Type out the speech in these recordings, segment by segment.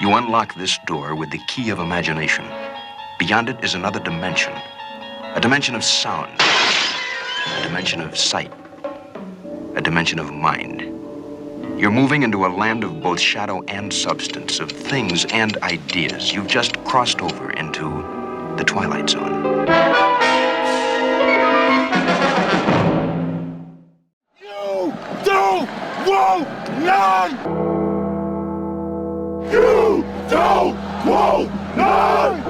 You unlock this door with the key of imagination. Beyond it is another dimension. A dimension of sound. A dimension of sight. A dimension of mind. You're moving into a land of both shadow and substance, of things and ideas. You've just crossed over into the Twilight Zone. You don't want none! You don't want none!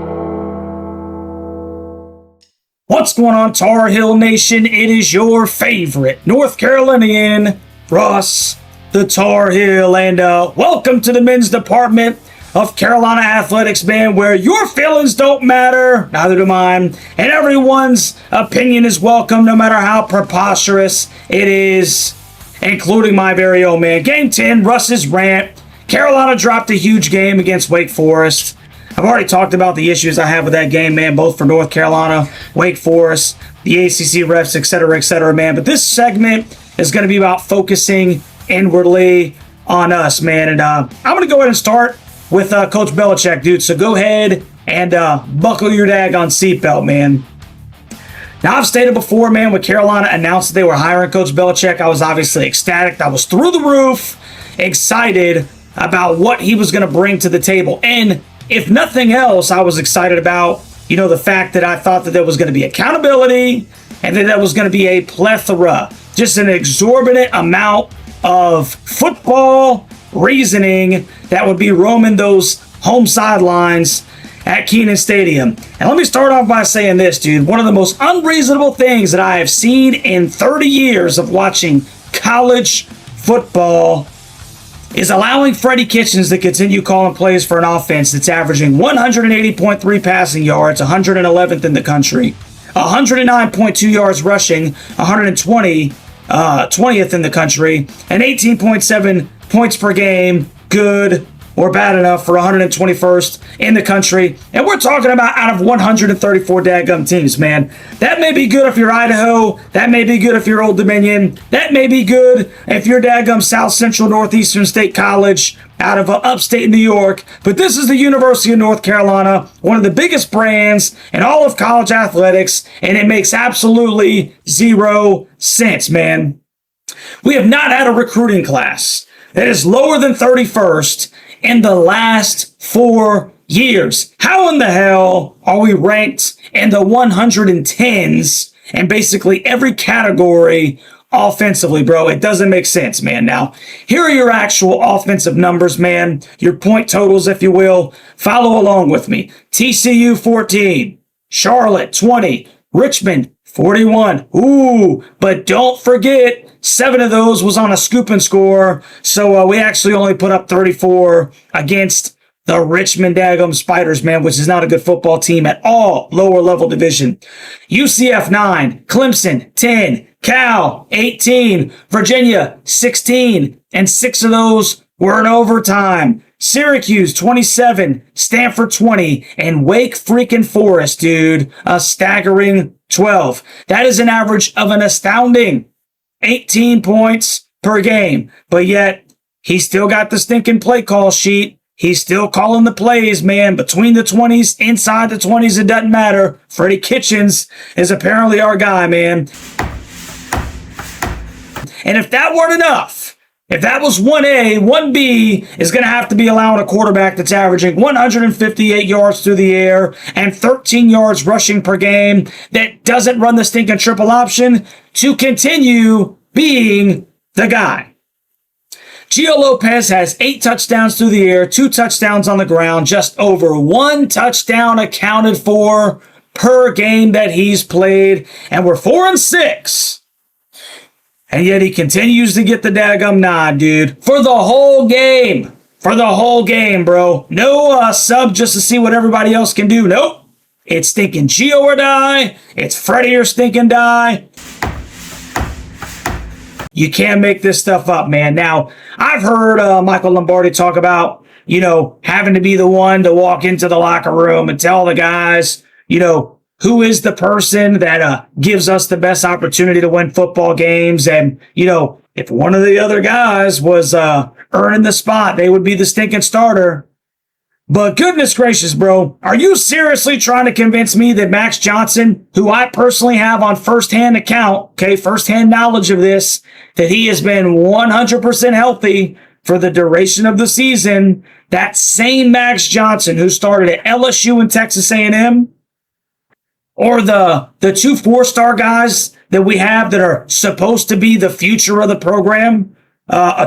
What's going on, Tar Heel Nation? It is your favorite North Carolinian, Russ, the Tar Heel, and welcome to the men's department of Carolina Athletics, man, where your feelings don't matter, neither do mine, and everyone's opinion is welcome, no matter how preposterous it is, including my very own, man. Game 10, Russ'S Rant. Carolina dropped a huge game against Wake Forest. I've already talked about the issues I have with that game, man, both for North Carolina, Wake Forest, the ACC refs, etc., man. But this segment is going to be about focusing inwardly on us, man. And I'm going to go ahead and start with Coach Belichick, dude. So go ahead and buckle your daggone seatbelt, man. Now, I've stated before, man, when Carolina announced that they were hiring Coach Belichick, I was obviously ecstatic. I was through the roof, excited about what he was going to bring to the table. And if nothing else, I was excited about, the fact that I thought that there was going to be accountability and that there was going to be a plethora, just an exorbitant amount of football reasoning that would be roaming those home sidelines at Kenan Stadium. And let me start off by saying this, dude. One of the most unreasonable things that I have seen in 30 years of watching college football is allowing Freddie Kitchens to continue calling plays for an offense that's averaging 180.3 passing yards, 111th in the country, 109.2 yards rushing, 20th in the country, and 18.7 points per game, good or bad enough for 121st in the country. And we're talking about out of 134 dadgum teams, man. That may be good if you're Idaho. That may be good if you're Old Dominion. That may be good if you're dadgum South Central Northeastern State College out of upstate New York. But this is the University of North Carolina, one of the biggest brands in all of college athletics, and it makes absolutely zero sense, man. We have not had a recruiting class that is lower than 31st in the last 4 years. How in the hell are we ranked in the 110s in basically every category offensively, bro? It doesn't make sense, man. Now, here are your actual offensive numbers, man. Your point totals, if you will. Follow along with me. TCU 14, Charlotte 20, Richmond 41. Ooh, but don't forget, 7 of those was on a scoop and score. So we actually only put up 34 against the Richmond daggum Spiders, man, which is not a good football team at all. Lower level division. UCF 9, Clemson 10, Cal 18, Virginia 16, and 6 of those were in overtime. Syracuse 27, Stanford 20, and Wake freaking Forest, dude, a staggering 12. That is an average of an astounding 18 points per game. But yet, he still got the stinking play call sheet. He's still calling the plays, man. Between the 20s, inside the 20s, it doesn't matter. Freddie Kitchens is apparently our guy, man. And if that weren't enough, if that was 1A, 1B is going to have to be allowing a quarterback that's averaging 158 yards through the air and 13 yards rushing per game that doesn't run the stinking triple option to continue being the guy. Gio Lopez has 8 touchdowns through the air, 2 touchdowns on the ground, just over 1 touchdown accounted for per game that he's played, and we're 4-6. And yet he continues to get the daggum nod, dude. For the whole game. For the whole game, bro. No sub just to see what everybody else can do. Nope. It's stinking Gio or die. It's Freddie or stinking die. You can't make this stuff up, man. Now, I've heard Michael Lombardi talk about, having to be the one to walk into the locker room and tell the guys, who is the person that gives us the best opportunity to win football games. And, if one of the other guys was earning the spot, they would be the stinking starter. But goodness gracious, bro, are you seriously trying to convince me that Max Johnson, who I personally have on firsthand account, firsthand knowledge of this, that he has been 100% healthy for the duration of the season, that same Max Johnson who started at LSU and Texas A&M, or the two four-star guys that we have that are supposed to be the future of the program,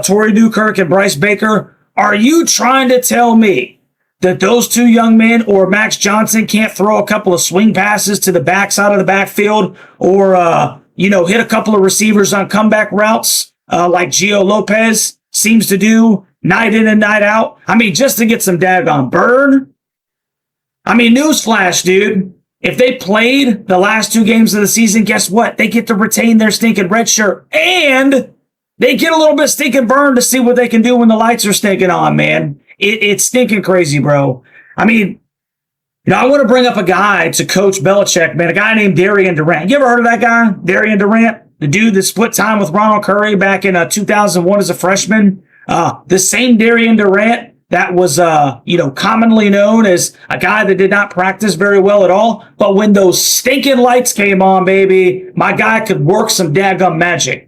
Torrey Newkirk and Bryce Baker, are you trying to tell me that those two young men or Max Johnson can't throw a couple of swing passes to the backside of the backfield or, hit a couple of receivers on comeback routes like Gio Lopez seems to do night in and night out? I mean, just to get some daggone burn. I mean, newsflash, dude. If they played the last two games of the season, guess what? They get to retain their stinking red shirt and they get a little bit stinking burn to see what they can do when the lights are stinking on, man. It's stinking crazy, bro. I mean, I want to bring up a guy to Coach Belichick, man, a guy named Darian Durant. You ever heard of that guy, Darian Durant? The dude that split time with Ronald Curry back in 2001 as a freshman? The same Darian Durant that was, commonly known as a guy that did not practice very well at all. But when those stinking lights came on, baby, my guy could work some daggum magic.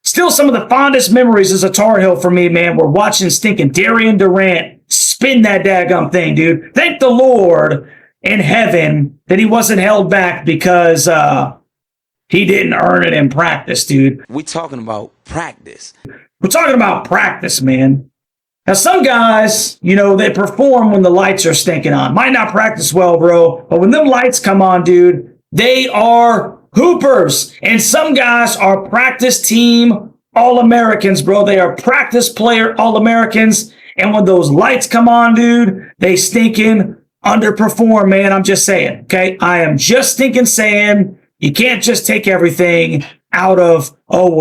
Still, some of the fondest memories as a Tar Heel for me, man, were watching stinking Darian Durant spin that daggum thing, dude. Thank the Lord in heaven that he wasn't held back because he didn't earn it in practice, dude. We're talking about practice. We're talking about practice, man. Now, some guys, they perform when the lights are stinking on. Might not practice well, bro, but when them lights come on, dude, they are hoopers. And some guys are practice team All-Americans, bro. They are practice player All-Americans. And when those lights come on, dude, they stinking underperform, man. I'm just saying, okay? I am just stinking saying you can't just take everything out of,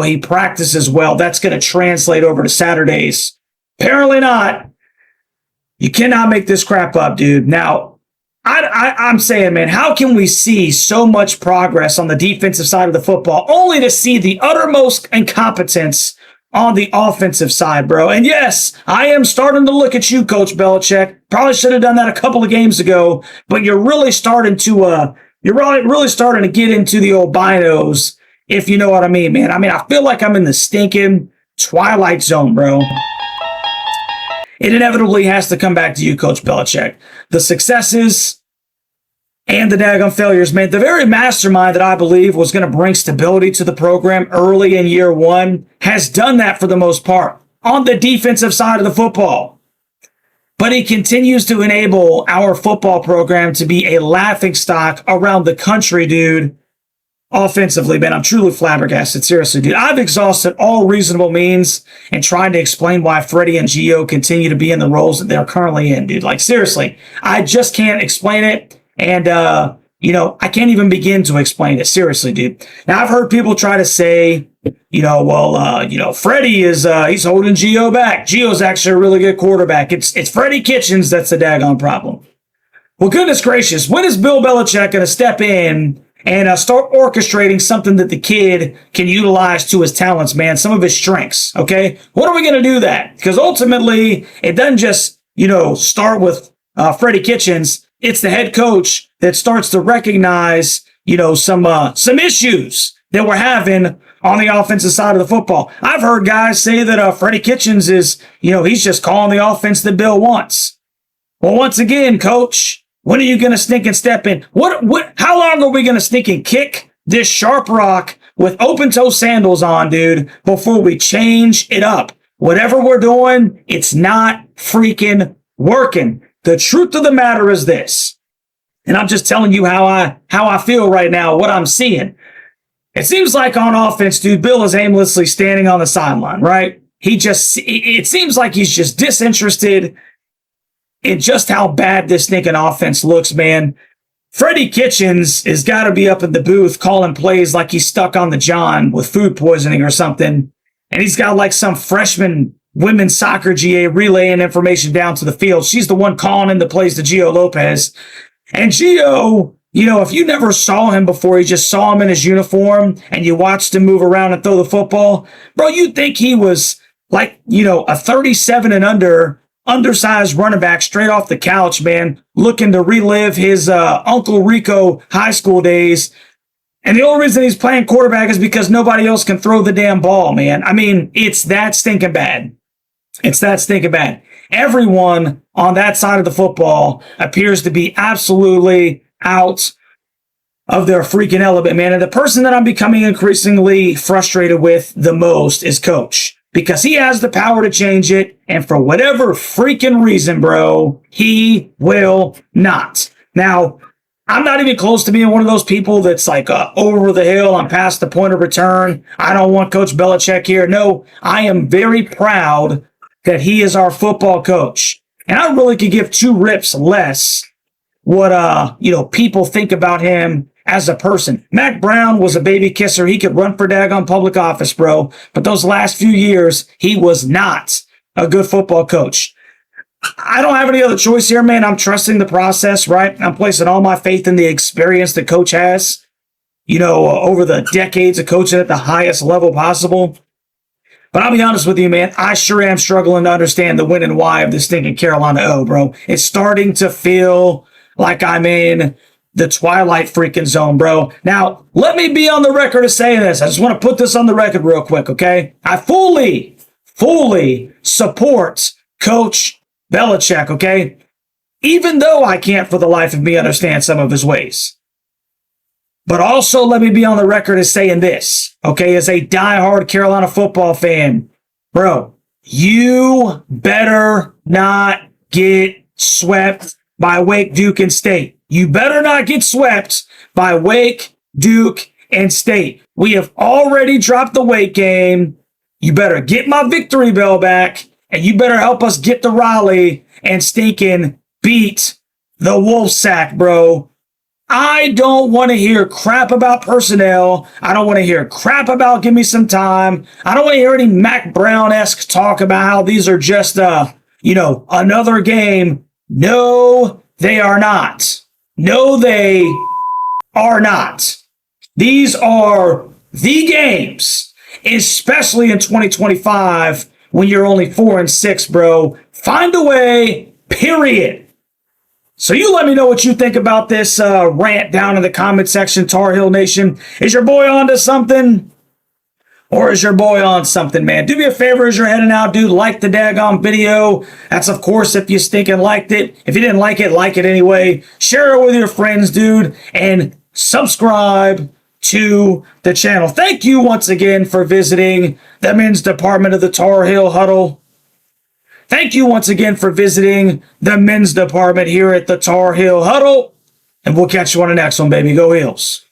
he practices well. That's going to translate over to Saturdays. Apparently not. You cannot make this crap up, dude. Now, I'm saying, man, how can we see so much progress on the defensive side of the football only to see the uttermost incompetence on the offensive side, bro? And yes, I am starting to look at you, Coach Belichick. Probably should have done that a couple of games ago, but you're really starting to really starting to get into the old binos, if you know what I mean, man. I mean, I feel like I'm in the stinking Twilight Zone, bro. It inevitably has to come back to you, Coach Belichick. The successes and the daggone failures, man. The very mastermind that I believe was going to bring stability to the program early in year one has done that for the most part on the defensive side of the football. But he continues to enable our football program to be a laughingstock around the country, dude. Offensively, man, I'm truly flabbergasted. Seriously, dude. I've exhausted all reasonable means in trying to explain why Freddie and Gio continue to be in the roles that they're currently in, dude. Like, seriously, I just can't explain it. And, I can't even begin to explain it. Seriously, dude. Now, I've heard people try to say, Freddie is, he's holding Gio back. Gio's actually a really good quarterback. It's Freddie Kitchens that's the daggone problem. Well, goodness gracious, when is Bill Belichick going to step in and start orchestrating something that the kid can utilize to his talents, man, some of his strengths, okay? When are we going to do that? Because ultimately, it doesn't just, start with Freddie Kitchens. It's the head coach that starts to recognize, some issues that we're having on the offensive side of the football. I've heard guys say that Freddie Kitchens is, he's just calling the offense that Bill wants. Well, once again, coach, when are you going to stink and step in? How long are we going to stink and kick this sharp rock with open-toe sandals on, dude, before we change it up? Whatever we're doing, it's not freaking working. The truth of the matter is this, and I'm just telling you how I feel right now, what I'm seeing. It seems like on offense, dude, Bill is aimlessly standing on the sideline, right? It seems like he's just disinterested in just how bad this stinking offense looks, man. Freddie Kitchens has got to be up in the booth calling plays like he's stuck on the John with food poisoning or something. And he's got like some freshman women's soccer GA relaying information down to the field. She's the one calling in the plays to Gio Lopez. And Gio, if you never saw him before, you just saw him in his uniform and you watched him move around and throw the football, bro, you'd think he was like, a 37 and under undersized running back straight off the couch, man, looking to relive his Uncle Rico high school days. And the only reason he's playing quarterback is because nobody else can throw the damn ball, man. I mean, it's that stinking bad. It's that stinking bad. Everyone on that side of the football appears to be absolutely out of their freaking element, man. And the person that I'm becoming increasingly frustrated with the most is Coach, because he has the power to change it. And for whatever freaking reason, bro, he will not. Now, I'm not even close to being one of those people that's like over the hill. I'm past the point of return. I don't want Coach Belichick here. No, I am very proud that he is our football coach. And I really could give two rips less what, people think about him as a person. Mac Brown was a baby kisser. He could run for daggone public office, bro. But those last few years, he was not a good football coach. I don't have any other choice here, man. I'm trusting the process, right? I'm placing all my faith in the experience the coach has, over the decades of coaching at the highest level possible. But I'll be honest with you, man, I sure am struggling to understand the when and why of this stinking Carolina O, bro. It's starting to feel like I'm in the Twilight freaking zone, bro. Now, let me be on the record of saying this. I just want to put this on the record real quick, okay? I fully support Coach Belichick, okay? Even though I can't for the life of me understand some of his ways. But also let me be on the record as saying this, okay? As a diehard Carolina football fan, bro, you better not get swept by Wake, Duke, and State. You better not get swept by Wake, Duke, and State. We have already dropped the Wake game. You better get my victory bell back. And you better help us get to Raleigh and stinking beat the Wolfsack, bro. I don't want to hear crap about personnel. I don't want to hear crap about give me some time. I don't want to hear any Mac Brown-esque talk about how these are just, another game. No, they are not. No, they are not. These are the games, especially in 2025, when you're only 4-6, bro. Find a way, period. So you let me know what you think about this rant down in the comment section, Tar Heel Nation. Is your boy on to something? Or is your boy on something, man? Do me a favor as you're heading out, dude. Like the daggone video. That's, of course, if you stinking liked it. If you didn't like it anyway. Share it with your friends, dude. And subscribe to the channel. Thank you once again for visiting the men's department of the Tar Heel Huddle. Thank you once again for visiting the men's department here at the Tar Heel Huddle. And we'll catch you on the next one, baby. Go Heels.